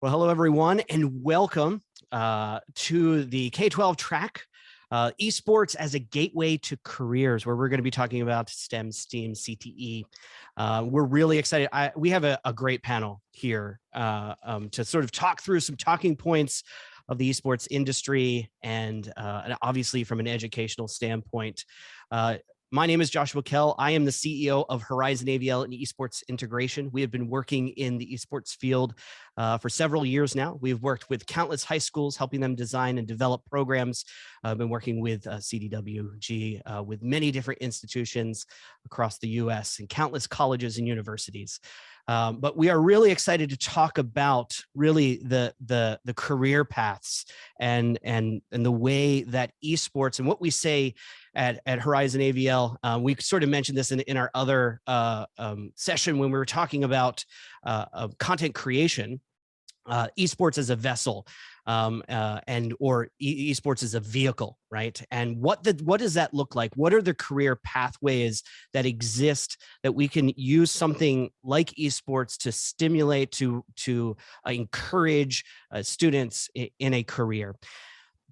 Well, hello, everyone, and welcome to the K12 track, Esports as a Gateway to Careers, where we're going to be talking about STEM, STEAM, CTE. We're really excited. We have a great panel here to sort of talk through some talking points of the esports industry and obviously from an educational standpoint. My name is Joshua Kell. I am the CEO of Horizon AVL and Esports Integration. We have been working in the esports field for several years now. We've worked with countless high schools, helping them design and develop programs. I've been working with CDWG, with many different institutions across the US and countless colleges and universities. But we are really excited to talk about really the career paths and the way that esports and what we say at Horizon AVL. We sort of mentioned this in our other session when we were talking about content creation. Esports as a vessel, or esports as a vehicle, right? And what does that look like? What are the career pathways that exist that we can use something like esports to stimulate, to encourage students in a career?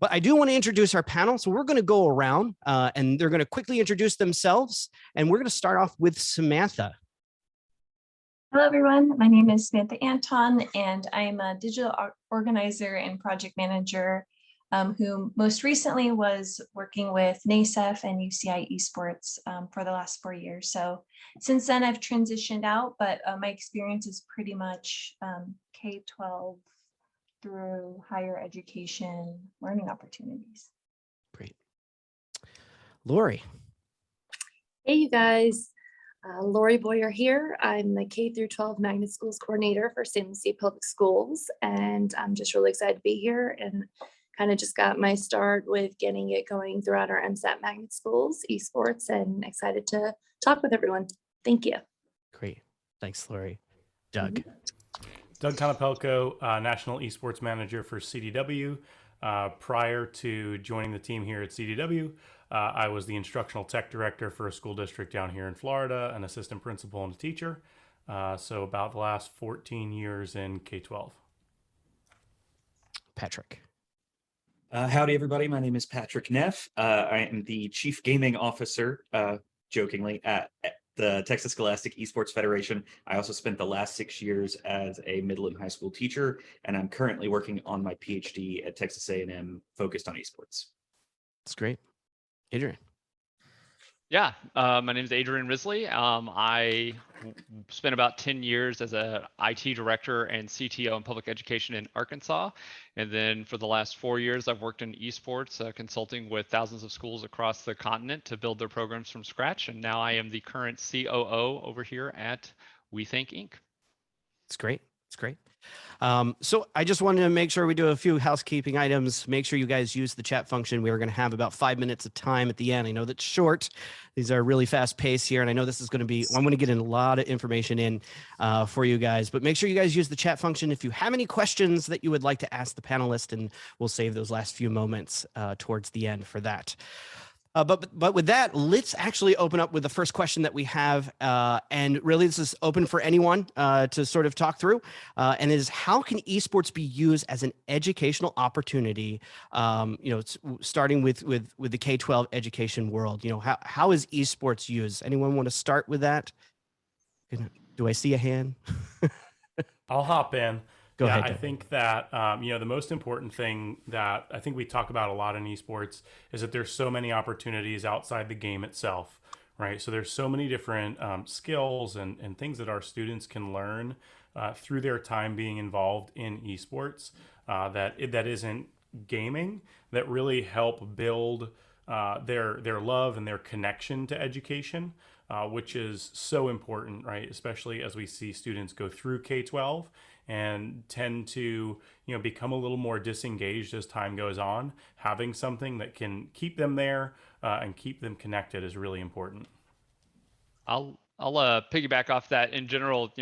But I do want to introduce our panel. So we're going to go around and they're going to quickly introduce themselves. And we're going to start off with Samantha. Hello, everyone. My name is Samantha Anton, and I am a digital organizer and project manager who most recently was working with NASEF and UCI Esports for the last 4 years. So since then, I've transitioned out, but my experience is pretty much K12 through higher education learning opportunities. Great. Laurie. Hey, you guys. Laurie Boyer here. I'm the K-12 Magnet Schools coordinator for St. Lucie Public Schools, and I'm just really excited to be here and kind of just got my start with getting it going throughout our MSAT Magnet Schools esports, and excited to talk with everyone. Thank you. Great. Thanks, Laurie. Doug. Doug Konopelko, National Esports Manager for CDW. Prior to joining the team here at CDW, I was the Instructional Tech Director for a school district down here in Florida, an assistant principal and a teacher. So about the last 14 years in K-12. Patrick. Howdy, everybody. My name is Patrick Neff. I am the Chief Gaming Officer, jokingly, at the Texas Scholastic Esports Federation. I also spent the last 6 years as a middle and high school teacher, and I'm currently working on my PhD at Texas A&M focused on esports. That's great. Adrian. Yeah, my name is Adrian Risley. I spent about 10 years as a IT director and CTO in public education in Arkansas. And then for the last 4 years, I've worked in esports, consulting with thousands of schools across the continent to build their programs from scratch. And now I am the current COO over here at WeThink Inc. It's great. It's great. So I just wanted to make sure we do a few housekeeping items. Make sure you guys use the chat function. We are going to have about 5 minutes of time at the end. I know that's short. These are really fast paced here. And I know this is going to be, I'm going to get in a lot of information in for you guys, but make sure you guys use the chat function if you have any questions that you would like to ask the panelist, and we'll save those last few moments towards the end for that. But with that, let's actually open up with the first question that we have. And really, this is open for anyone to sort of talk through. And it is, how can esports be used as an educational opportunity? Starting with the K-12 education world. How is esports used? Anyone want to start with that? Do I see a hand? I'll hop in. Go ahead. I think that, the most important thing that I think we talk about a lot in esports is that there's so many opportunities outside the game itself, right? So there's so many different skills and things that our students can learn through their time being involved in esports that isn't gaming, that really help build their love and their connection to education, which is so important, right? Especially as we see students go through K-12 and tend to become a little more disengaged as time goes on. Having something that can keep them there and keep them connected is really important. I'll piggyback off that. In general,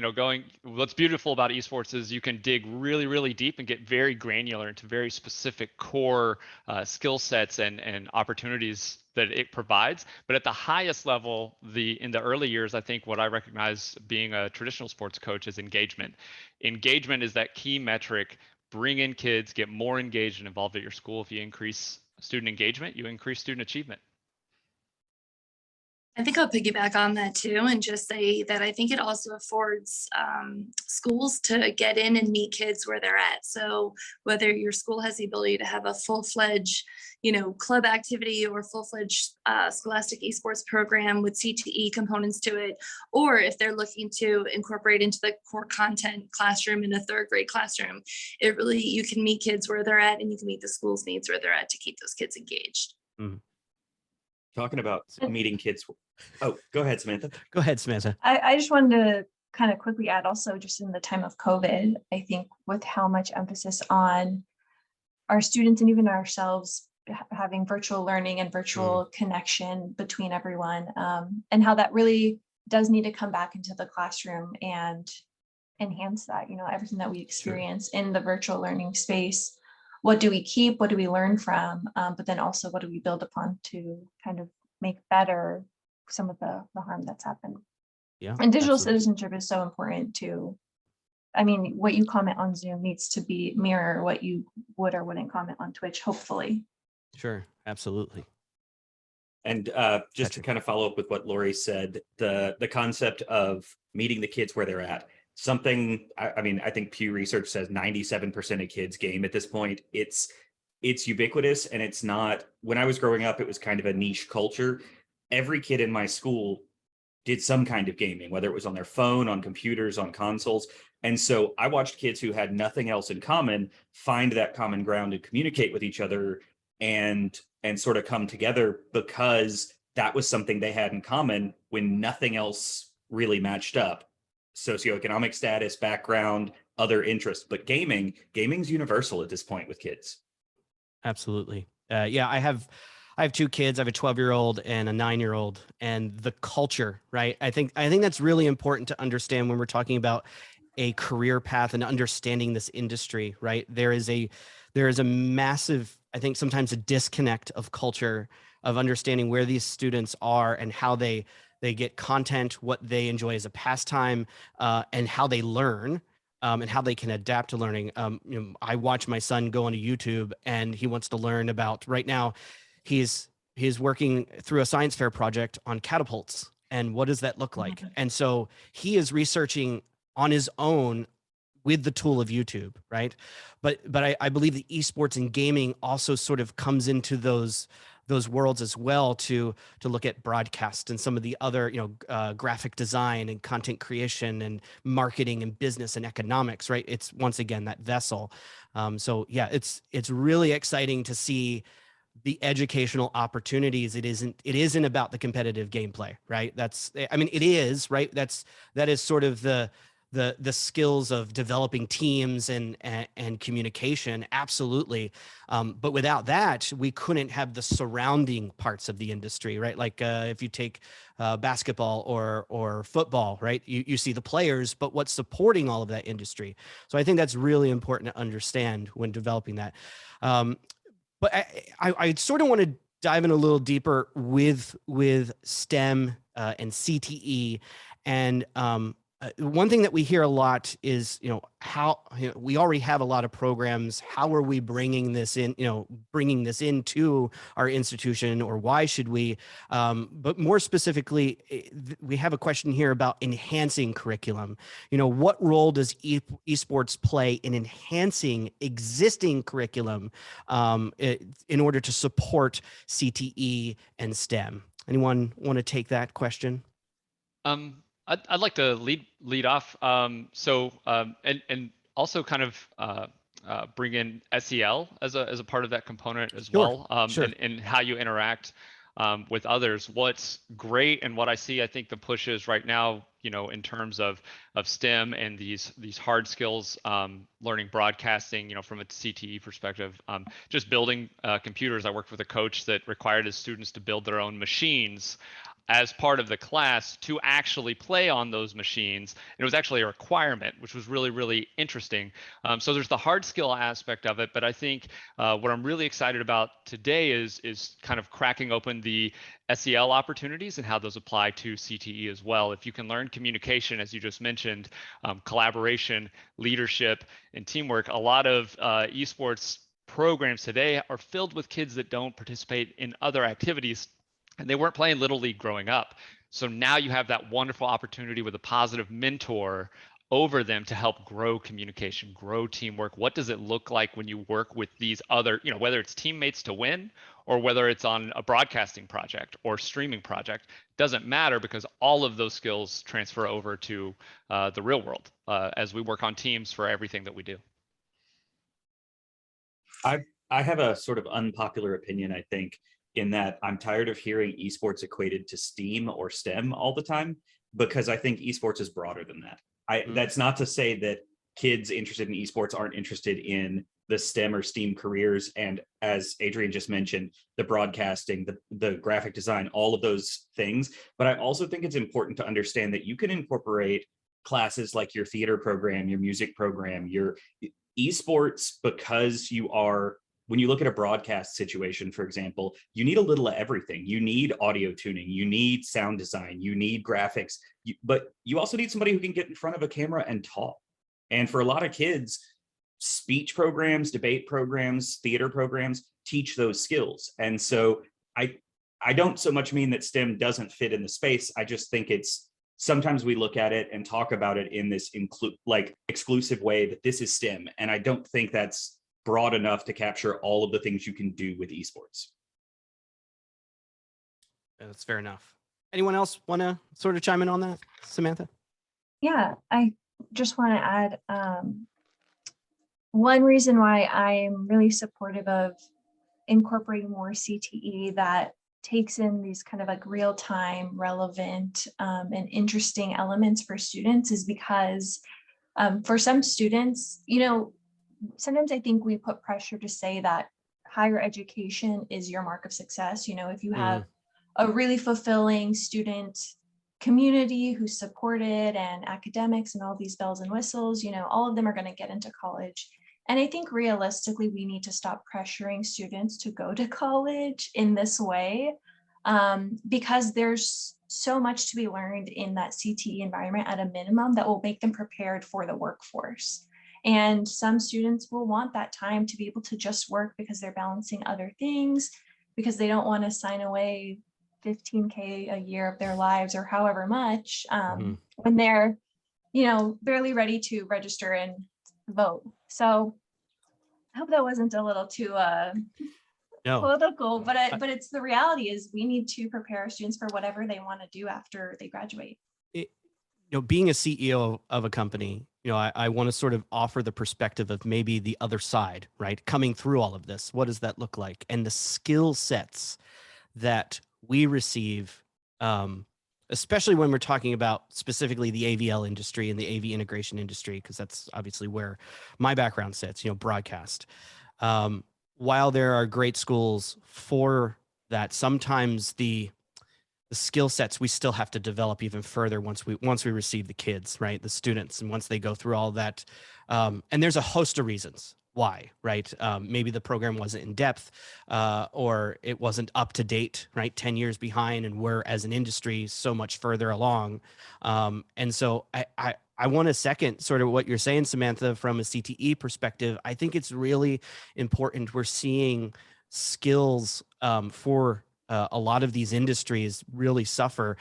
what's beautiful about esports is you can dig really, really deep and get very granular into very specific core skill sets and opportunities that it provides. But at the highest level, in the early years, I think what I recognize being a traditional sports coach is engagement. Engagement is that key metric. Bring in kids, get more engaged and involved at your school. If you increase student engagement, you increase student achievement. I think I'll piggyback on that too, and just say that I think it also affords schools to get in and meet kids where they're at. So whether your school has the ability to have a full-fledged, club activity or full-fledged scholastic esports program with CTE components to it, or if they're looking to incorporate into the core content classroom in a third grade classroom, you can meet kids where they're at, and you can meet the school's needs where they're at to keep those kids engaged. Mhm. Talking about meeting kids. Oh, go ahead, Samantha. Go ahead, Samantha. I just wanted to kind of quickly add also, just in the time of COVID, I think with how much emphasis on our students and even ourselves having virtual learning and virtual connection between everyone, and how that really does need to come back into the classroom and enhance that, everything that we experience in the virtual learning space. What do we keep? What do we learn from? But then also, what do we build upon to kind of make better some of the harm that's happened? Yeah. And digital absolutely. citizenship is so important too. I mean, what you comment on Zoom needs to be mirror what you would or wouldn't comment on Twitch, hopefully. Sure. Absolutely. And just to kind of follow up with what Laurie said, the concept of meeting the kids where they're at. Something, I think Pew Research says 97% of kids game at this point. It's ubiquitous, and it's not, when I was growing up, it was kind of a niche culture. Every kid in my school did some kind of gaming, whether it was on their phone, on computers, on consoles. And so I watched kids who had nothing else in common find that common ground and communicate with each other and sort of come together, because that was something they had in common when nothing else really matched up. Socioeconomic status, background, other interests. But gaming's universal at this point with kids. Absolutely. Yeah, I have two kids. I have a 12-year-old and a 9-year-old, and the culture, right? I think that's really important to understand when we're talking about a career path and understanding this industry, right? There is a massive, I think sometimes a disconnect of culture, of understanding where these students are and how they get content, what they enjoy as a pastime, and how they learn. And how they can adapt to learning. I watch my son go onto YouTube, and he wants to learn about, right now, he's working through a science fair project on catapults and what does that look like. And so he is researching on his own with the tool of YouTube, right? But I believe the esports and gaming also sort of comes into those worlds as well, to look at broadcast and some of the other, graphic design and content creation and marketing and business and economics, right? It's once again that vessel. So yeah, it's really exciting to see the educational opportunities. It isn't about the competitive gameplay, right? It is, right? That is sort of the skills of developing teams and communication. Absolutely. But without that, we couldn't have the surrounding parts of the industry, right? Like if you take basketball or football, right? You see the players, but what's supporting all of that industry? So I think that's really important to understand when developing that. But I sort of want to dive in a little deeper with STEM and CTE. And one thing that we hear a lot is, how we already have a lot of programs. How are we bringing this into our institution, or why should we? But more specifically, we have a question here about enhancing curriculum. What role does esports play in enhancing existing curriculum in order to support CTE and STEM? Anyone want to take that question? I'd like to lead off. And also kind of bring in SEL as a part of that component as well, Sure. and how you interact with others. What's great, and what I see, I think the push is right now, in terms of STEM and these hard skills, learning broadcasting, from a CTE perspective, just building computers. I worked with a coach that required his students to build their own machines. as part of the class to actually play on those machines. And it was actually a requirement, which was really, really interesting. So there's the hard skill aspect of it, but I think what I'm really excited about today is kind of cracking open the SEL opportunities and how those apply to CTE as well. If you can learn communication, as you just mentioned, collaboration, leadership, and teamwork, a lot of esports programs today are filled with kids that don't participate in other activities, and they weren't playing Little League growing up. So now you have that wonderful opportunity with a positive mentor over them to help grow communication, grow teamwork. What does it look like when you work with these other, whether it's teammates to win or whether it's on a broadcasting project or streaming project, doesn't matter, because all of those skills transfer over to the real world as we work on teams for everything that we do. I have a sort of unpopular opinion, I think, in that I'm tired of hearing esports equated to STEAM or STEM all the time, because I think esports is broader than that. That's not to say that kids interested in esports aren't interested in the STEM or STEAM careers. And as Adrian just mentioned, the broadcasting, the graphic design, all of those things. But I also think it's important to understand that you can incorporate classes like your theater program, your music program, your esports, because when you look at a broadcast situation, for example, you need a little of everything. You need audio tuning, you need sound design, you need graphics, but you also need somebody who can get in front of a camera and talk. And for a lot of kids, speech programs, debate programs, theater programs teach those skills. And so I don't so much mean that STEM doesn't fit in the space. I just think sometimes we look at it and talk about it in this exclusive way that this is STEM. And I don't think that's broad enough to capture all of the things you can do with esports. That's fair enough. Anyone else want to sort of chime in on that, Samantha? Yeah, I just want to add one reason why I'm really supportive of incorporating more CTE that takes in these kind of like real-time, relevant, and interesting elements for students is because for some students, sometimes I think we put pressure to say that higher education is your mark of success. If you have a really fulfilling student community who's supported and academics and all these bells and whistles, all of them are going to get into college. And I think realistically, we need to stop pressuring students to go to college in this way, because there's so much to be learned in that CTE environment at a minimum that will make them prepared for the workforce. And some students will want that time to be able to just work because they're balancing other things, because they don't want to sign away $15K a year of their lives or however much when they're, barely ready to register and vote. So I hope that wasn't a little too political, but it's the reality is we need to prepare our students for whatever they want to do after they graduate. Being a CEO of a company, I want to sort of offer the perspective of maybe the other side, right? Coming through all of this, what does that look like? And the skill sets that we receive, especially when we're talking about specifically the AVL industry and the AV integration industry, because that's obviously where my background sits, broadcast. While there are great schools for that, sometimes the skill sets we still have to develop even further once we receive the kids, right? The students, and once they go through all that. And there's a host of reasons why, right? Maybe the program wasn't in depth or it wasn't up to date, right? 10 years behind, and we're as an industry so much further along. And so I want to second sort of what you're saying, Samantha, from a CTE perspective. I think it's really important. We're seeing skills for a lot of these industries really suffer.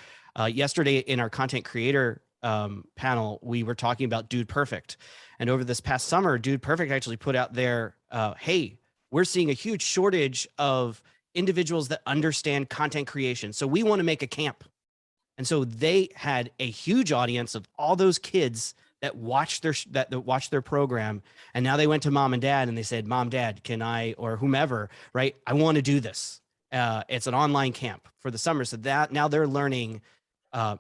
Yesterday in our content creator panel, we were talking about Dude Perfect. And over this past summer, Dude Perfect actually put out there, hey, we're seeing a huge shortage of individuals that understand content creation. So we want to make a camp. And so they had a huge audience of all those kids that watched their program. And now they went to mom and dad and they said, Mom, Dad, can I, or whomever, right? I want to do this. It's an online camp for the summer. So that now they're learning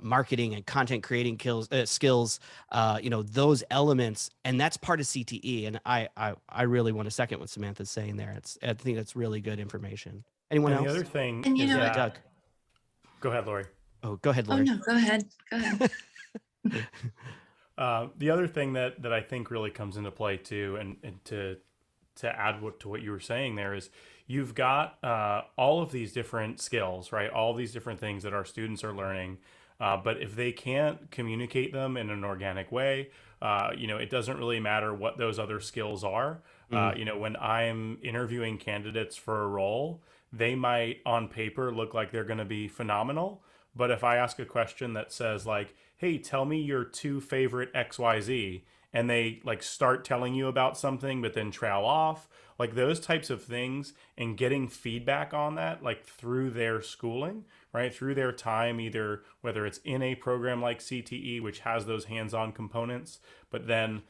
marketing and content creating skills, those elements, and that's part of CTE. And I really want to second what Samantha's saying there. I think that's really good information. Anyone else? The other thing And is you know that, Doug. Go ahead, Laurie. Oh, go ahead, Oh, Laurie. no, go ahead. Go ahead. The other thing that I think really comes into play too, and to add to what you were saying there, is you've got all of these different skills, right? All these different things that our students are learning. But if they can't communicate them in an organic way, it doesn't really matter what those other skills are. When I'm interviewing candidates for a role, they might on paper look like they're going to be phenomenal. But if I ask a question that says like, hey, tell me your two favorite XYZ, and they like start telling you about something, but then trail off, like those types of things, and getting feedback on that, like through their schooling, right? Through their time, either whether it's in a program like CTE, which has those hands-on components, but then,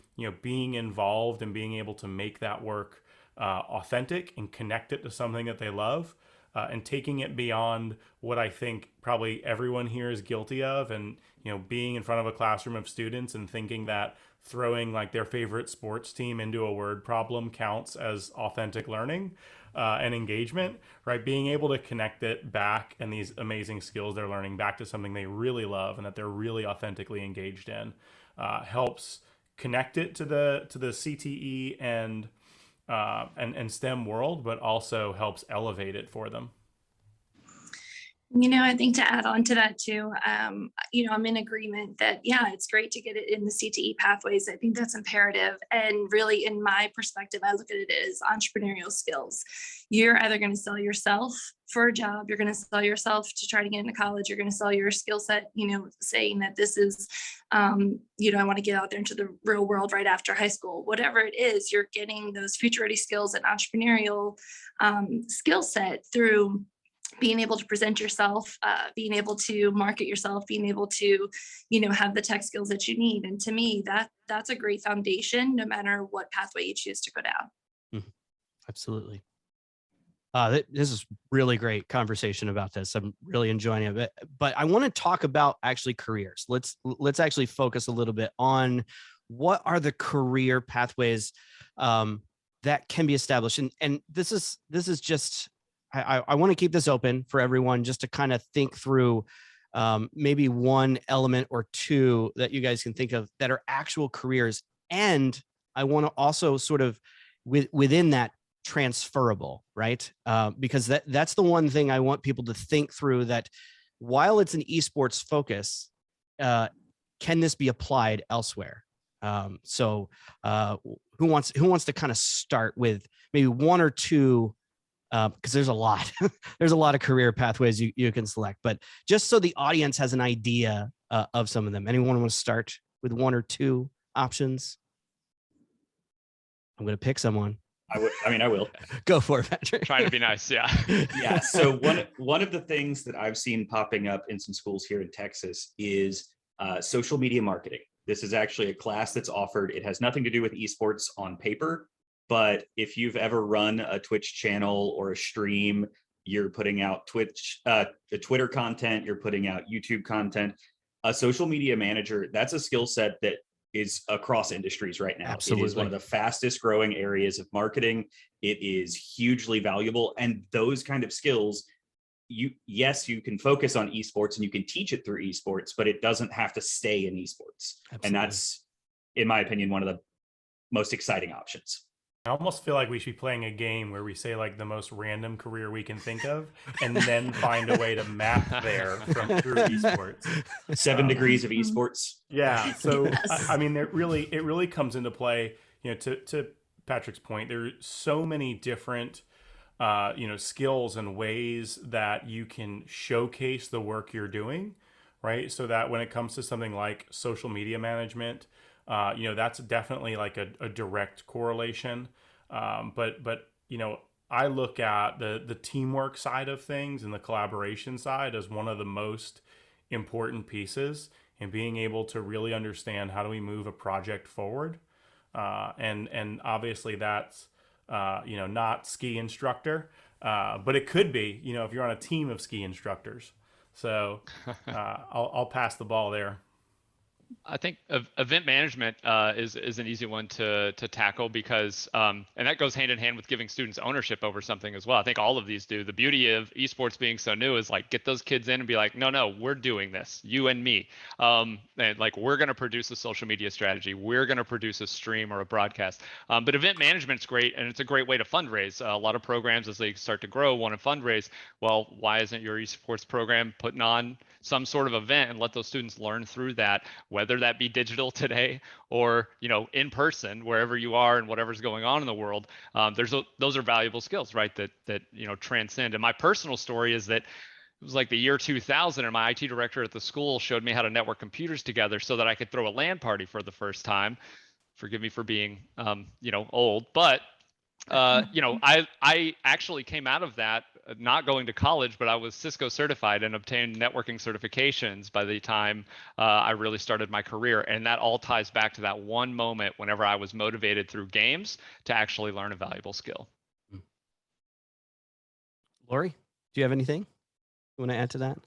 being involved and being able to make that work authentic and connect it to something that they love. And taking it beyond what I think probably everyone here is guilty of, and being in front of a classroom of students and thinking that throwing like their favorite sports team into a word problem counts as authentic learning and engagement, right? Being able to connect it back, and these amazing skills they're learning, back to something they really love and that they're really authentically engaged in, helps connect it to the CTE and STEM world, but also helps elevate it for them. I think to add on to that too, I'm in agreement that, yeah, it's great to get it in the CTE pathways. I think that's imperative. And really, in my perspective, I look at it as entrepreneurial skills. You're either going to sell yourself for a job, you're going to sell yourself to try to get into college, you're going to sell your skill set, saying that this is, I want to get out there into the real world right after high school. Whatever it is, you're getting those future ready skills and entrepreneurial skill set through being able to present yourself, being able to market yourself, being able to, have the tech skills that you need. And to me, that's a great foundation, no matter what pathway you choose to go down. Absolutely. This is really great conversation about this. I'm really enjoying it, but I want to talk about actually careers. Let's actually focus a little bit on what are the career pathways that can be established. And this is just, I want to keep this open for everyone just to kind of think through maybe one element or two that you guys can think of that are actual careers. And I want to also sort of within that transferable, right? Because that's the one thing I want people to think through, that while it's an esports focus, can this be applied elsewhere? So who wants to kind of start with maybe one or two? Because there's a lot, there's a lot of career pathways you can select, but just so the audience has an idea of some of them. Anyone want to start with one or two options? I'm going to pick someone. I will. Go for it, Patrick. Trying to be nice. Yeah. Yeah. So one of the things that I've seen popping up in some schools here in Texas is social media marketing. This is actually a class that's offered. It has nothing to do with esports on paper, but if you've ever run a Twitch channel or a stream, you're putting out Twitter content, you're putting out YouTube content. A social media manager, that's a skill set that is across industries right now. Absolutely. It is one of the fastest growing areas of marketing. It is hugely valuable. And those kind of skills, you can focus on esports and you can teach it through esports, but it doesn't have to stay in esports. Absolutely. And that's, in my opinion, one of the most exciting options. I almost feel like we should be playing a game where we say like the most random career we can think of, and then find a way to map there through esports. 7 degrees of esports. Yeah. So Yes. I mean, it really comes into play. To Patrick's point, there are so many different skills and ways that you can showcase the work you're doing, right? So that when it comes to something like social media management, that's definitely like a direct correlation. But I look at the teamwork side of things and the collaboration side as one of the most important pieces, and being able to really understand how do we move a project forward. And obviously that's, not ski instructor, but it could be, if you're on a team of ski instructors. So I'll pass the ball there. I think event management is an easy one to tackle because and that goes hand in hand with giving students ownership over something as well. I think all of these do. The beauty of esports being so new is like get those kids in and be like, no, we're doing this, you and me. And like we're going to produce a social media strategy. We're going to produce a stream or a broadcast. But event management's great, and it's a great way to fundraise. A lot of programs as they start to grow want to fundraise. Well, why isn't your esports program putting on some sort of event and let those students learn through that, whether that be digital today or in person, wherever you are and whatever's going on in the world. Those are valuable skills, right? That transcend. And my personal story is that it was like the year 2000, and my IT director at the school showed me how to network computers together so that I could throw a LAN party for the first time. Forgive me for being old, but I actually came out of that not going to college, but I was Cisco certified and obtained networking certifications by the time I really started my career. And that all ties back to that one moment whenever I was motivated through games to actually learn a valuable skill. Laurie, do you have anything you want to add to that?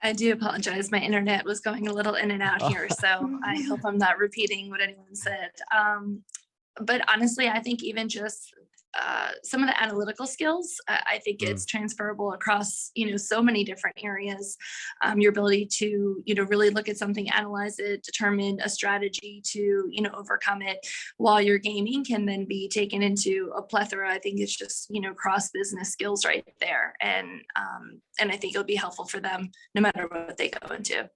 I do apologize. My internet was going a little in and out here, so I hope I'm not repeating what anyone said. But honestly, I think even just some of the analytical skills, I think it's transferable across, so many different areas. Your ability to, really look at something, analyze it, determine a strategy to, overcome it while you're gaming can then be taken into a plethora. I think it's just, cross business skills right there. And I think it'll be helpful for them no matter what they go into.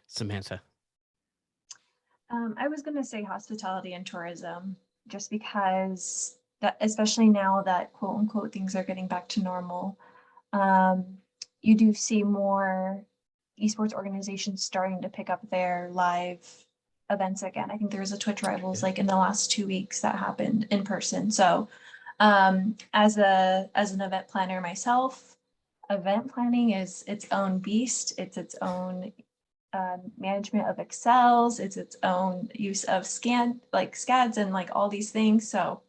Samantha. I was going to say hospitality and tourism, just because that, especially now that quote unquote things are getting back to normal, you do see more esports organizations starting to pick up their live events again. I think there was a Twitch Rivals like in the last 2 weeks that happened in person. So as an event planner myself, event planning is its own beast. It's its own management of Excels, it's its own use of SCADs and like all these things. So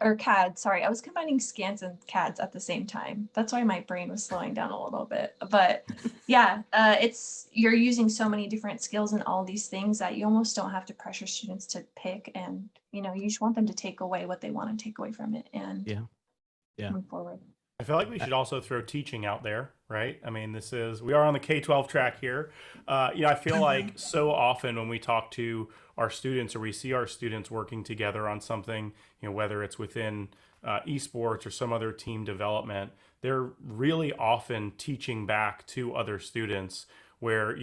or CAD, sorry, I was combining scans and CADs at the same time. That's why my brain was slowing down a little bit. But yeah, you're using so many different skills and all these things that you almost don't have to pressure students to pick, and you just want them to take away what they want to take away from it and move forward. I feel like we should also throw teaching out there, right? I mean, we are on the K12 track here. I feel like so often when we talk to our students or we see our students working together on something, whether it's within esports or some other team development, they're really often teaching back to other students where,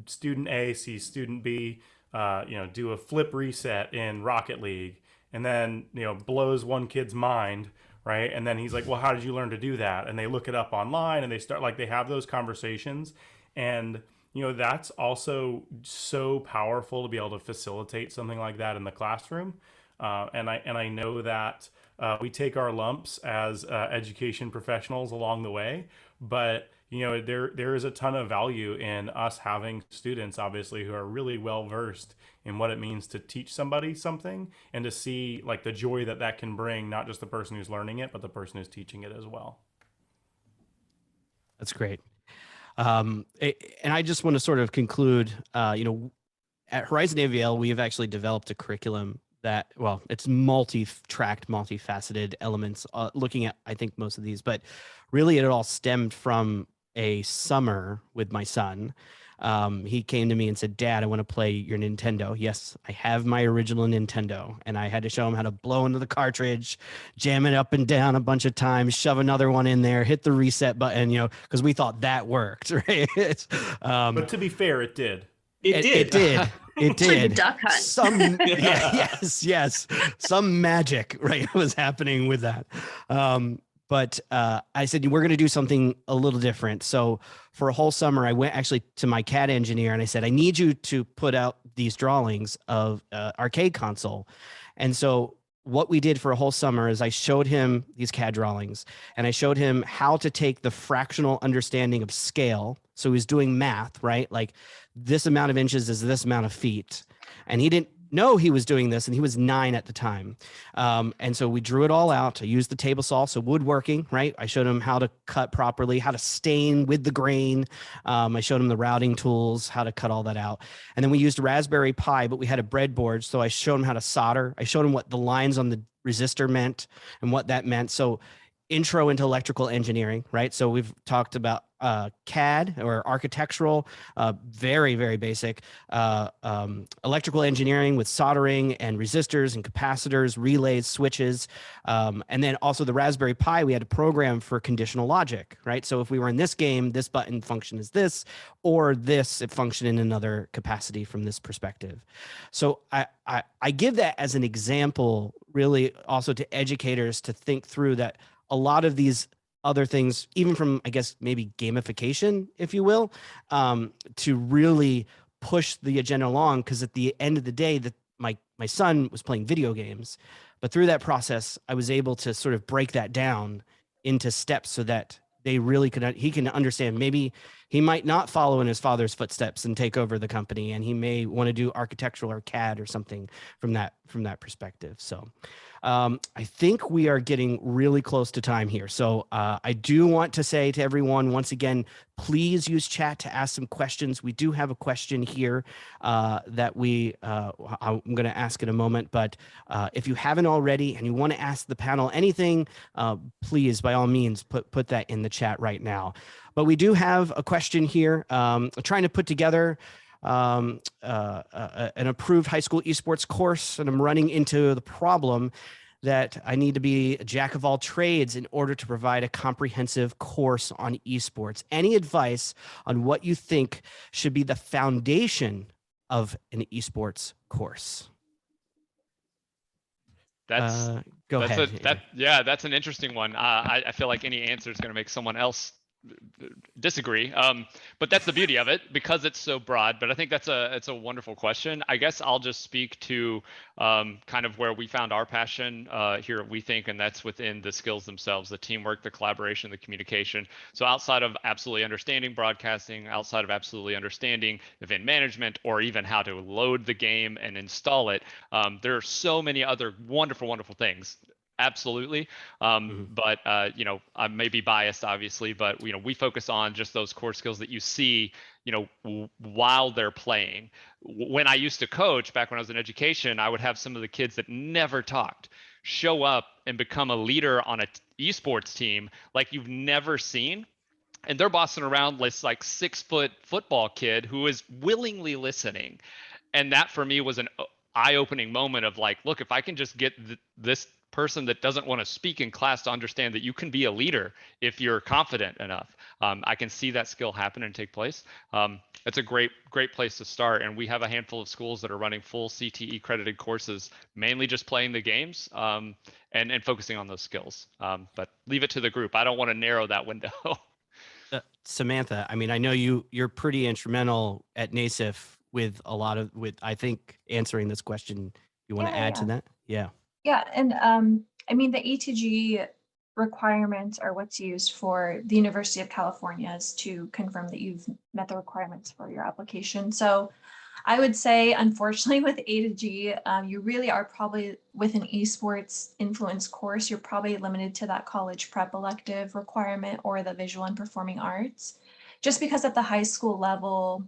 student A sees student B, do a flip reset in Rocket League and then, blows one kid's mind. Right. And then he's like, well, how did you learn to do that? And they look it up online and they start they have those conversations. And, that's also so powerful to be able to facilitate something like that in the classroom. And I know that we take our lumps as education professionals along the way. But, there is a ton of value in us having students, obviously, who are really well versed in what it means to teach somebody something and to see the joy that can bring, not just the person who's learning it, but the person who's teaching it as well. That's great. And I just want to sort of conclude, at Horizon AVL, we have actually developed a curriculum that, it's multi-tracked, multifaceted elements, looking at, I think, most of these, but really it all stemmed from a summer with my son. He came to me and said, Dad, I want to play your Nintendo. Yes, I have my original Nintendo. And I had to show him how to blow into the cartridge, jam it up and down a bunch of times, shove another one in there, hit the reset button, because we thought that worked, right? But to be fair, it did. It did. It did. Like Duck Hunt. Yes. Some magic, right, was happening with that. But I said, we're going to do something a little different. So for a whole summer, I went actually to my CAD engineer and I said, I need you to put out these drawings of arcade console. And so what we did for a whole summer is I showed him these CAD drawings and I showed him how to take the fractional understanding of scale. So he's doing math, right? Like this amount of inches is this amount of feet. And he didn't know he was doing this, and he was 9 at the time. And so we drew it all out. I used the table saw, so woodworking, right? I showed him how to cut properly, how to stain with the grain. I showed him the routing tools, how to cut all that out. And then we used a Raspberry Pi, but we had a breadboard, so I showed him how to solder. I showed him what the lines on the resistor meant and what that meant. So intro into electrical engineering, right? So we've talked about CAD or architectural, very, very basic, electrical engineering with soldering and resistors and capacitors, relays, switches. And then also the Raspberry Pi, we had to program for conditional logic, right? So if we were in this game, this button function is this, or this, it functioned in another capacity from this perspective. So I give that as an example, really also to educators to think through that a lot of these other things, even from, I guess, maybe gamification, if you will, to really push the agenda along. Because at the end of the day, that my son was playing video games, but through that process, I was able to sort of break that down into steps so that they really he can understand. Maybe he might not follow in his father's footsteps and take over the company, and he may want to do architectural or CAD or something from that perspective. So I think we are getting really close to time here. So I do want to say to everyone, once again, please use chat to ask some questions. We do have a question here that I'm going to ask in a moment. But if you haven't already and you want to ask the panel anything, please, by all means, put that in the chat right now. But we do have a question here, trying to put together an approved high school esports course, and I'm running into the problem that I need to be a jack of all trades in order to provide a comprehensive course on esports. Any advice on what you think should be the foundation of an esports course? Go ahead. That's an interesting one. I feel like any answer is going to make someone else disagree, but that's the beauty of it because it's so broad. But I think it's a wonderful question. I guess I'll just speak to kind of where we found our passion here at We Think, and that's within the skills themselves, the teamwork, the collaboration, the communication. So outside of absolutely understanding broadcasting, outside of absolutely understanding event management, or even how to load the game and install it, there are so many other wonderful things. Absolutely. But, I may be biased, obviously, but, we focus on just those core skills that you see, while they're playing. When I used to coach, back when I was in education, I would have some of the kids that never talked show up and become a leader on an esports team like you've never seen. And they're bossing around this like 6-foot football kid who is willingly listening. And that for me was an eye-opening moment of like, look, if I can just get this person that doesn't want to speak in class to understand that you can be a leader if you're confident enough. I can see that skill happen and take place. It's a great place to start. And we have a handful of schools that are running full CTE credited courses, mainly just playing the games and focusing on those skills. But leave it to the group. I don't want to narrow that window. Samantha, I mean, I know you're pretty instrumental at NASIF with I think answering this question. You want to add to that? Yeah. Yeah, and I mean, the E2G requirements are what's used for the University of California's to confirm that you've met the requirements for your application. So I would say, unfortunately, with A to G, you really are probably with an esports influence course, you're probably limited to that college prep elective requirement or the visual and performing arts. Just because at the high school level,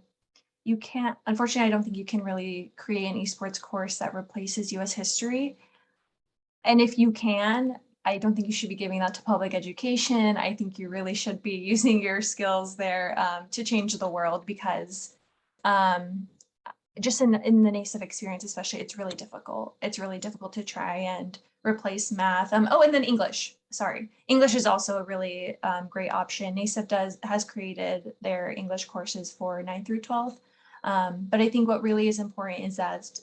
you can't, unfortunately, I don't think you can really create an esports course that replaces US history. And if you can, I don't think you should be giving that to public education. I think you really should be using your skills there to change the world, because just in the NASIF experience, especially, it's really difficult. It's really difficult to try and replace math. And then English. Sorry, English is also a really great option. NASIF has created their English courses for 9 through 12. But I think what really is important is that,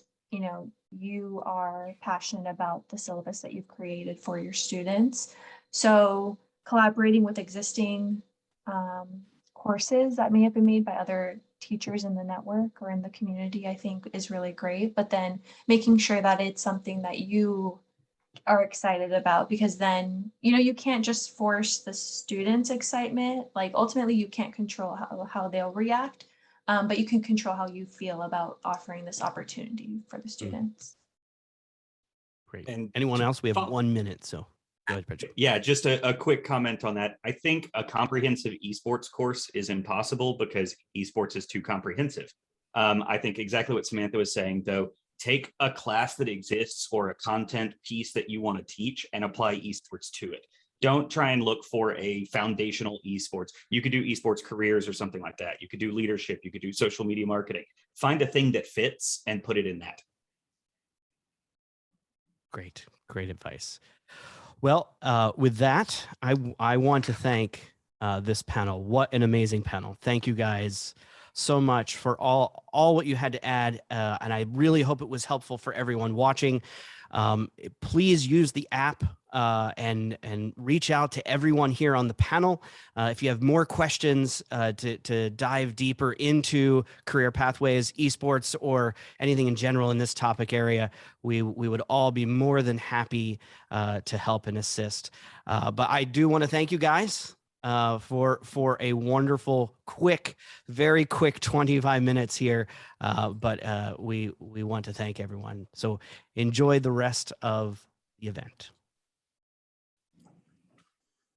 you are passionate about the syllabus that you've created for your students. So collaborating with existing courses that may have been made by other teachers in the network or in the community, I think is really great. But then making sure that it's something that you are excited about, because then, you can't just force the students' excitement. Like ultimately you can't control how they'll react, but you can control how you feel about offering this opportunity for the students. Great. And Anyone to else? We have fo- 1 minute, so go ahead, Patrick. Yeah, just a quick comment on that. I think a comprehensive esports course is impossible because esports is too comprehensive. I think exactly what Samantha was saying, though. Take a class that exists or a content piece that you want to teach and apply esports to it. Don't try and look for a foundational esports. You could do esports careers or something like that. You could do leadership. You could do social media marketing. Find a thing that fits and put it in that. Great, great advice. Well, with that, I want to thank this panel. What an amazing panel. Thank you guys so much for all what you had to add. And I really hope it was helpful for everyone watching. Please use the app and reach out to everyone here on the panel. If you have more questions to dive deeper into career pathways, esports, or anything in general in this topic area, we would all be more than happy to help and assist. But I do want to thank you guys for a wonderful, very quick 25 minutes here. But we want to thank everyone. So enjoy the rest of the event.